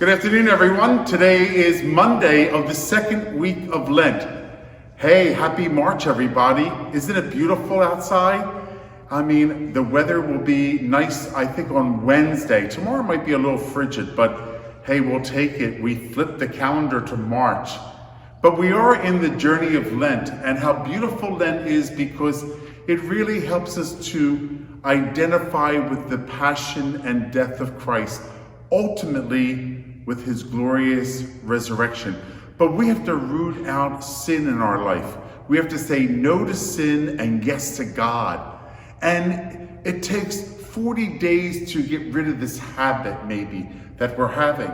Good afternoon, everyone. Today is Monday of the second week of Lent. Hey, happy March, everybody. Isn't it beautiful outside? I mean, the weather will be nice, I think, on Wednesday. Tomorrow might be a little frigid, but hey, we'll take it. We flipped the calendar to March. But we are in the journey of Lent, and how beautiful Lent is because it really helps us to identify with the passion and death of Christ, ultimately with his glorious resurrection. But we have to root out sin in our life. We have to say no to sin and yes to God. And it takes 40 days to get rid of this habit, maybe, that we're having.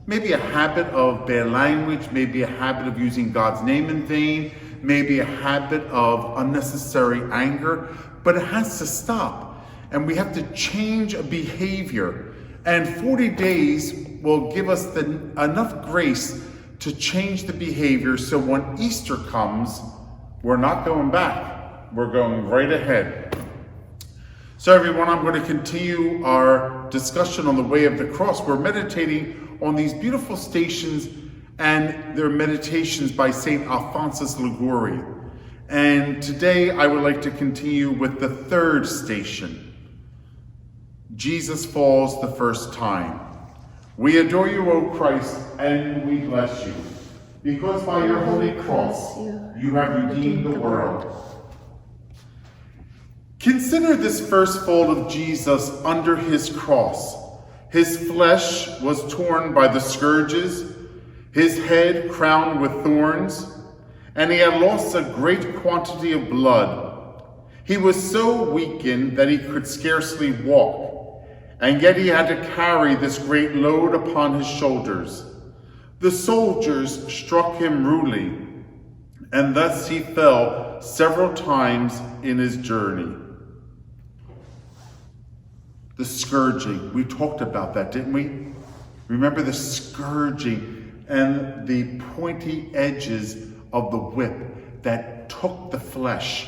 Maybe a habit of bad language, maybe a habit of using God's name in vain, maybe a habit of unnecessary anger, but it has to stop. And we have to change a behavior. And 40 days will give us enough grace to change the behavior so when Easter comes, we're not going back. We're going right ahead. So everyone, I'm going to continue our discussion on the way of the cross. We're meditating on these beautiful stations, and they're meditations by St. Alphonsus Liguori. And today I would like to continue with the third station. Jesus falls the first time. We adore you, O Christ, and we bless you, because by your holy cross you have redeemed the world. Consider this first fall of Jesus under his cross. His flesh was torn by the scourges, his head crowned with thorns, and he had lost a great quantity of blood. He was so weakened that he could scarcely walk, and yet he had to carry this great load upon his shoulders. The soldiers struck him rudely, and thus he fell several times in his journey. The scourging, we talked about that, didn't we? Remember the scourging and the pointy edges of the whip that took the flesh,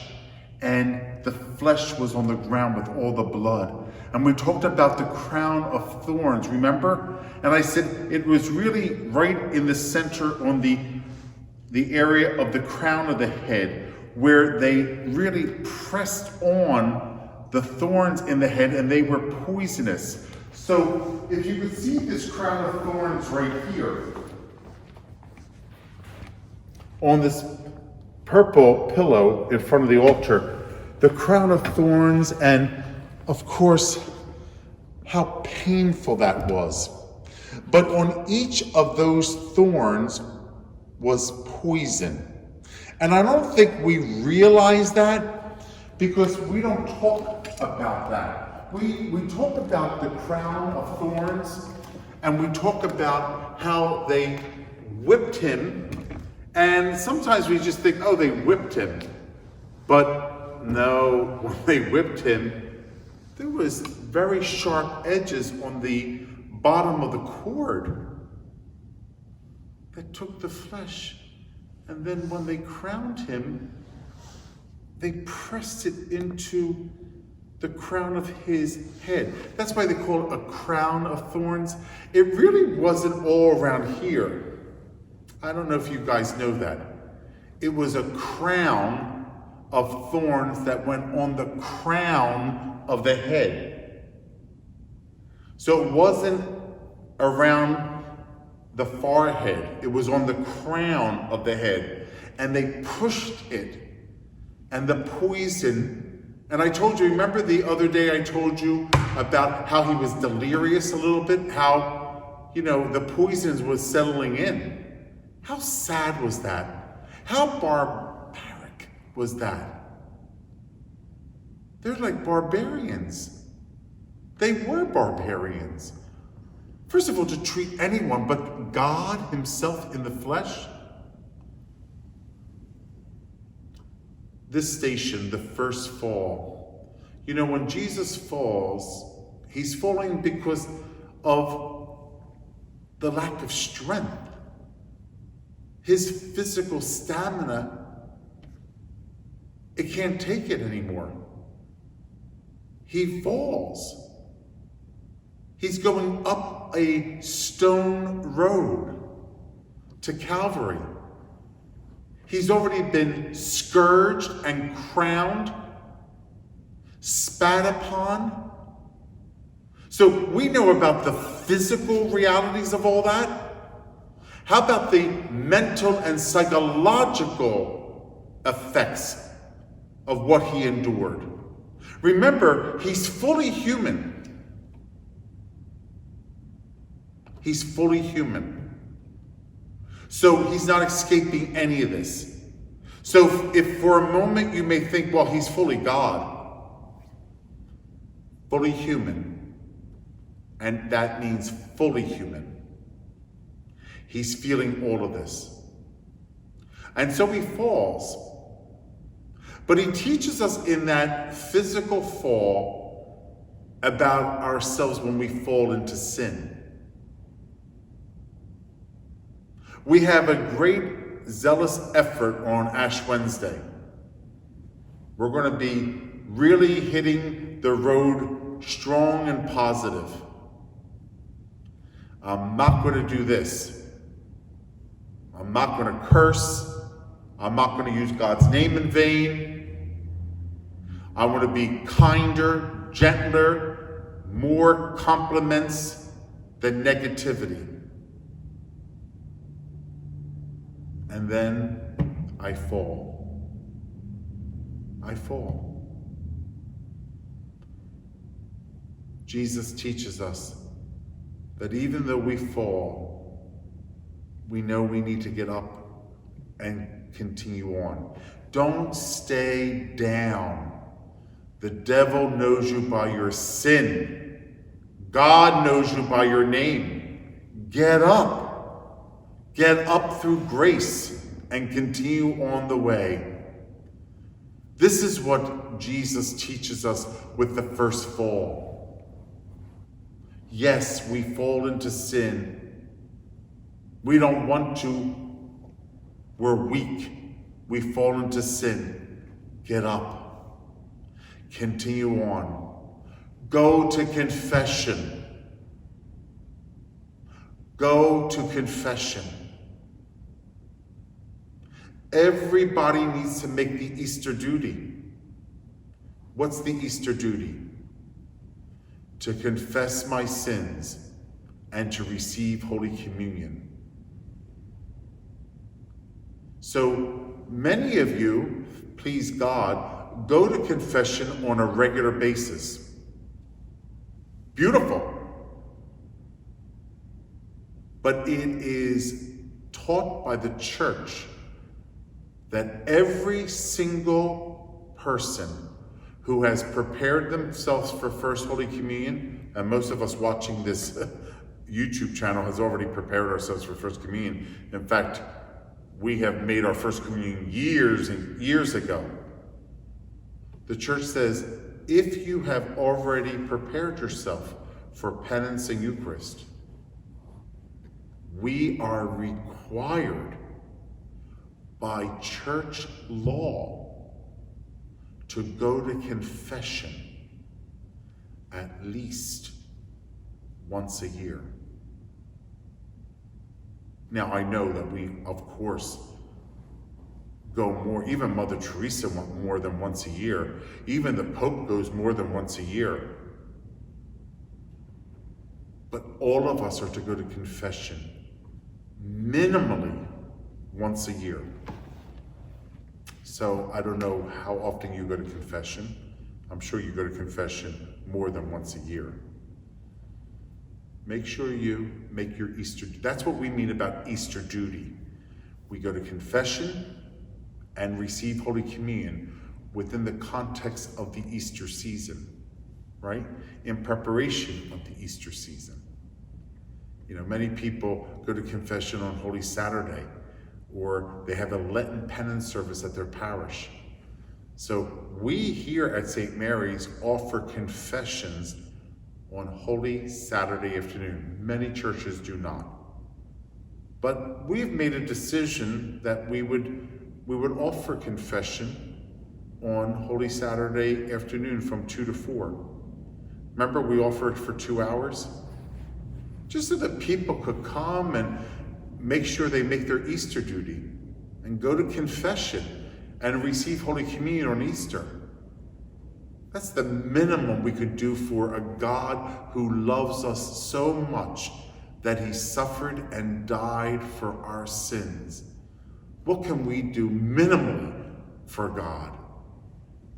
and the flesh was on the ground with all the blood. And we talked about the crown of thorns, remember? And I said it was really right in the center on the area of the crown of the head, where they really pressed on the thorns in the head, and they were poisonous. So if you could see this crown of thorns right here, on this purple pillow in front of the altar, the crown of thorns, and of course, how painful that was. But on each of those thorns was poison. And I don't think we realize that because we don't talk about that. We talk about the crown of thorns, and we talk about how they whipped him, and sometimes we just think, oh, they whipped him. But no, when they whipped him, there was very sharp edges on the bottom of the cord that took the flesh. And then when they crowned him, they pressed it into the crown of his head. That's why they call it a crown of thorns. It really wasn't all around here. I don't know if you guys know that. It was a crown of thorns that went on the crown of the head. So it wasn't around the forehead, it was on the crown of the head, and they pushed it, and the poison. And I told you, remember the other day I told you about how he was delirious a little bit, how, the poisons was settling in. How sad was that? How barbaric was that? They're like barbarians. They were barbarians. First of all, to treat anyone but God himself in the flesh. This station, the first fall. When Jesus falls, he's falling because of the lack of strength. His physical stamina, it can't take it anymore. He falls. He's going up a stone road to Calvary. He's already been scourged and crowned, spat upon. So we know about the physical realities of all that. How about the mental and psychological effects of what he endured? Remember, he's fully human. He's fully human. So he's not escaping any of this. So if for a moment you may think, well, he's fully God, fully human, and that means fully human. He's feeling all of this. And so he falls. But he teaches us in that physical fall about ourselves when we fall into sin. We have a great zealous effort on Ash Wednesday. We're going to be really hitting the road strong and positive. I'm not going to do this. I'm not going to curse. I'm not going to use God's name in vain. I want to be kinder, gentler, more compliments than negativity. And then I fall. I fall. Jesus teaches us that even though we fall, we know we need to get up and continue on. Don't stay down. The devil knows you by your sin. God knows you by your name. Get up. Get up through grace and continue on the way. This is what Jesus teaches us with the first fall. Yes, we fall into sin. We don't want to. We're weak. We fall into sin. Get up. Continue on. Go to confession. Go to confession. Everybody needs to make the Easter duty. What's the Easter duty? To confess my sins and to receive Holy Communion. So many of you, please God, go to confession on a regular basis. Beautiful. But it is taught by the church that every single person who has prepared themselves for First Holy Communion, and most of us watching this YouTube channel has already prepared ourselves for First Communion. In fact, we have made our First Communion years and years ago. The church says, if you have already prepared yourself for penance and Eucharist, we are required by church law to go to confession at least once a year. Now, I know that we, of course, go more. Even Mother Teresa went more than once a year. Even the Pope goes more than once a year. But all of us are to go to confession minimally once a year. So I don't know how often you go to confession. I'm sure you go to confession more than once a year. Make sure you make your Easter. That's what we mean about Easter duty. We go to confession and receive Holy Communion within the context of the Easter season, right? In preparation of the Easter season. You know, many people go to confession on Holy Saturday, or they have a Lenten penance service at their parish. So we here at St. Mary's offer confessions on Holy Saturday afternoon. Many churches do not. But we've made a decision that we would offer confession on Holy Saturday afternoon from 2 to 4. Remember, we offer it for 2 hours? just so that people could come and make sure they make their Easter duty and go to confession and receive Holy Communion on Easter. That's the minimum we could do for a God who loves us so much that he suffered and died for our sins. What can we do minimally for God?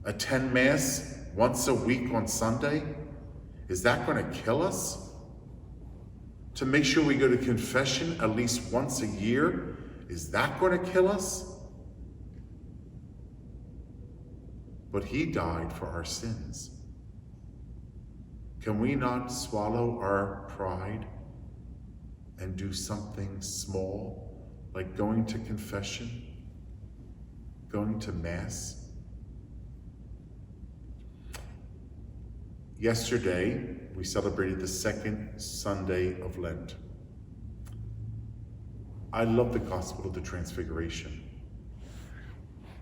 Attend Mass once a week on Sunday? Is that going to kill us? To make sure we go to confession at least once a year? Is that going to kill us? But he died for our sins. Can we not swallow our pride and do something small, like going to confession, going to Mass? Yesterday, we celebrated the second Sunday of Lent. I love the Gospel of the Transfiguration.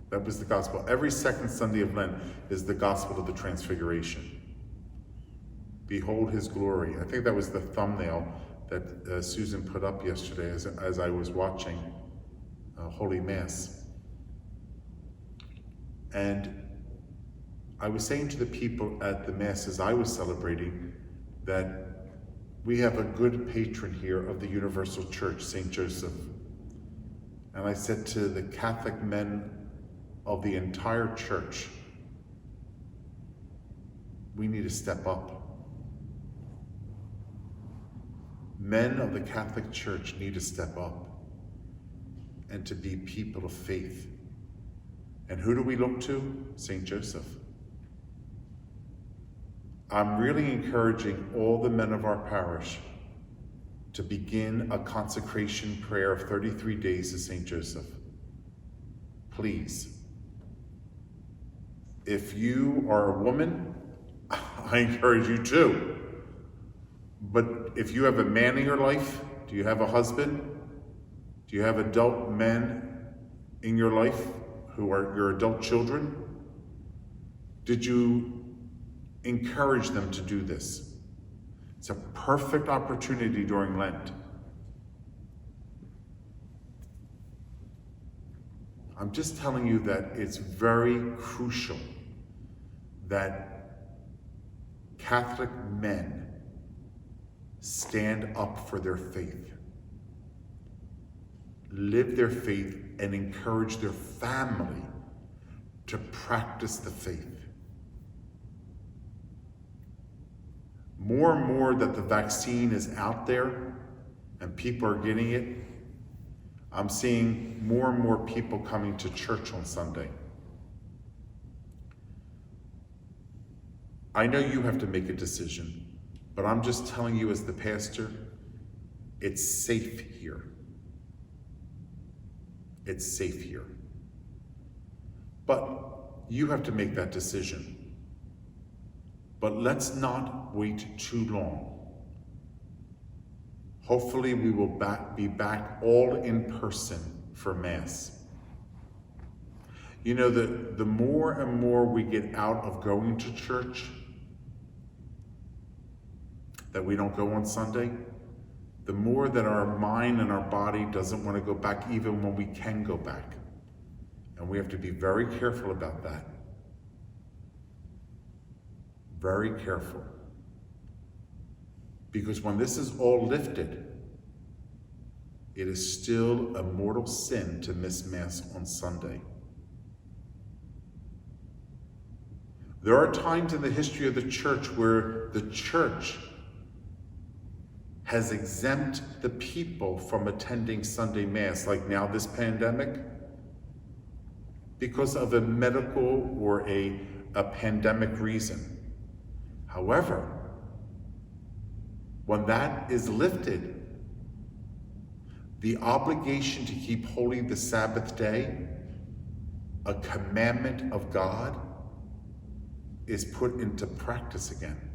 That was the Gospel. Every second Sunday of Lent is the Gospel of the Transfiguration. Behold his glory. I think that was the thumbnail that Susan put up yesterday as I was watching Holy Mass. And I was saying to the people at the Mass as I was celebrating that we have a good patron here of the Universal Church, St. Joseph. And I said to the Catholic men of the entire church, we need to step up. Men of the Catholic Church need to step up and to be people of faith. And who do we look to? St. Joseph. I'm really encouraging all the men of our parish to begin a consecration prayer of 33 days to St. Joseph. Please. If you are a woman, I encourage you too. But if you have a man in your life, do you have a husband? Do you have adult men in your life who are your adult children? Did you encourage them to do this? It's a perfect opportunity during Lent. I'm just telling you that it's very crucial that Catholic men stand up for their faith, live their faith, and encourage their family to practice the faith. More and more that the vaccine is out there and people are getting it, I'm seeing more and more people coming to church on Sunday. I know you have to make a decision, but I'm just telling you as the pastor, it's safe here. It's safe here. But you have to make that decision. But let's not wait too long. Hopefully we will be back all in person for Mass. You know, the more and more we get out of going to church, that we don't go on Sunday, the more that our mind and our body doesn't want to go back even when we can go back. And we have to be very careful about that. Very careful. Because when this is all lifted, it is still a mortal sin to miss Mass on Sunday. There are times in the history of the church where the church has exempt the people from attending Sunday Mass, like now this pandemic, because of a medical or a pandemic reason. However, when that is lifted, the obligation to keep holy the Sabbath day, a commandment of God, is put into practice again.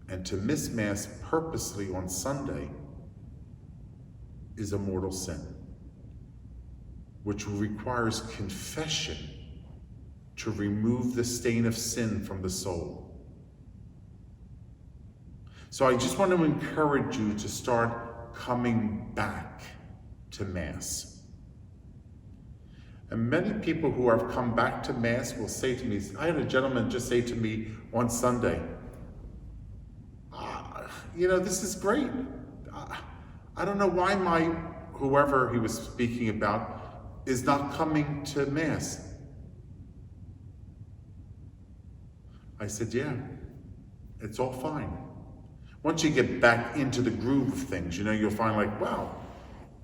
And to miss Mass purposely on Sunday is a mortal sin, which requires confession to remove the stain of sin from the soul. So I just want to encourage you to start coming back to Mass. And many people who have come back to Mass will say to me, I had a gentleman just say to me one Sunday, this is great. I don't know why whoever he was speaking about is not coming to Mass. I said, yeah, it's all fine. Once you get back into the groove of things, you'll find like, wow,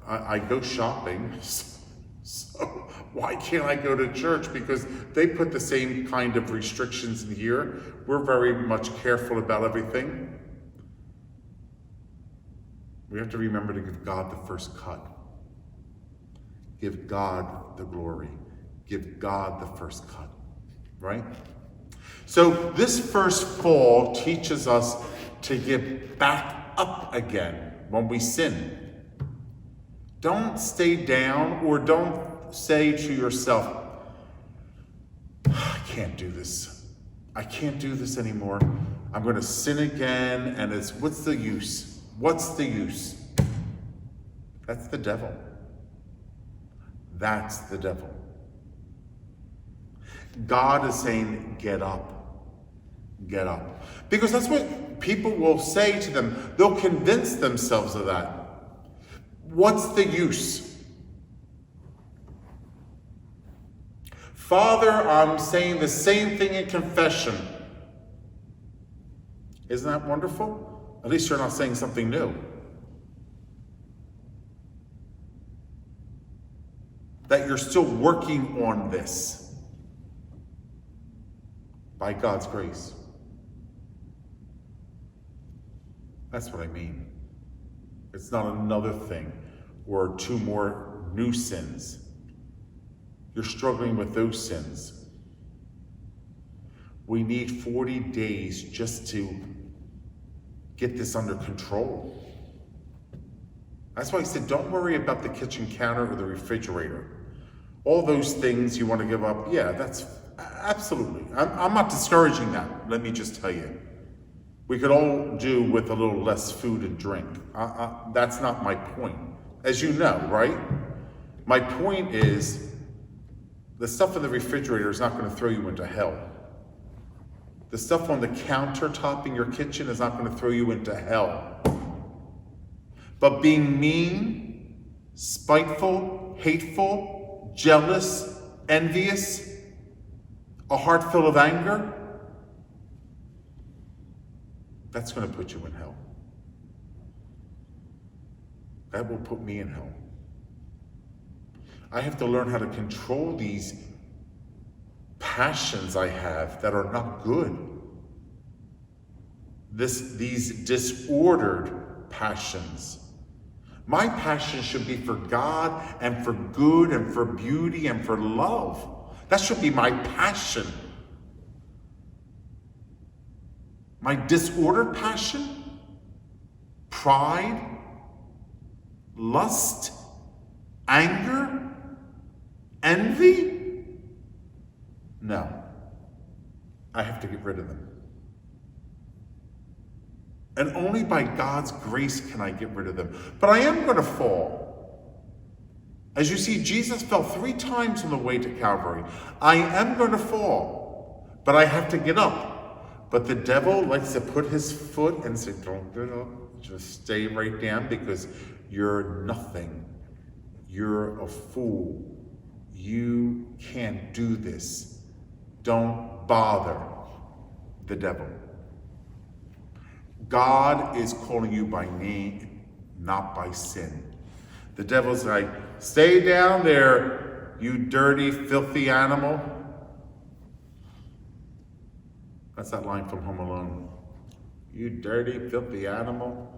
I go shopping, so why can't I go to church? Because they put the same kind of restrictions in here. We're very much careful about everything. We have to remember to give God the first cut. Give God the glory. Give God the first cut, right? So this first fall teaches us to get back up again when we sin. Don't stay down, or don't say to yourself, I can't do this. I can't do this anymore. I'm going to sin again, and what's the use? What's the use? That's the devil. That's the devil. God is saying, get up. Get up. Because that's what people will say to them. They'll convince themselves of that. What's the use? Father, I'm saying the same thing in confession. Isn't that wonderful? At least you're not saying something new. That you're still working on this by God's grace. That's what I mean. It's not another thing or 2 more new sins. You're struggling with those sins. We need 40 days just to get this under control. That's why I said, don't worry about the kitchen counter or the refrigerator. All those things you want to give up, yeah, that's absolutely. I'm not discouraging that, let me just tell you. We could all do with a little less food and drink. That's not my point. As you know, right? My point is, the stuff in the refrigerator is not going to throw you into hell. The stuff on the countertop in your kitchen is not going to throw you into hell. But being mean, spiteful, hateful, jealous, envious, a heart full of anger, that's going to put you in hell. That will put me in hell. I have to learn how to control these passions I have that are not good. These disordered passions. My passion should be for God and for good and for beauty and for love. That should be my passion. My disordered passion, pride, lust, anger, envy? No, I have to get rid of them. And only by God's grace can I get rid of them. But I am going to fall. As you see, Jesus fell 3 times on the way to Calvary. I am going to fall, but I have to get up. But the devil likes to put his foot and say, don't get up, just stay right down because you're nothing. You're a fool. You can't do this. Don't bother the devil. God is calling you by name, not by sin. The devil's like, stay down there, you dirty, filthy animal. That's that line from Home Alone. You dirty, filthy animal.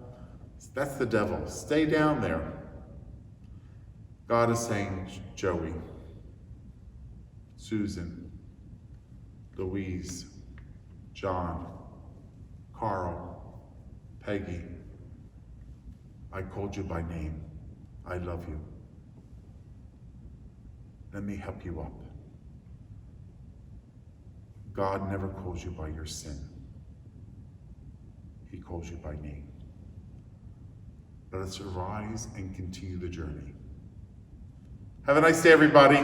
That's the devil. Stay down there. God is saying, Joey, Susan, Louise, John, Carl, Peggy, I called you by name. I love you. Let me help you up. God never calls you by your sin. He calls you by name. Let us arise and continue the journey. Have a nice day, everybody.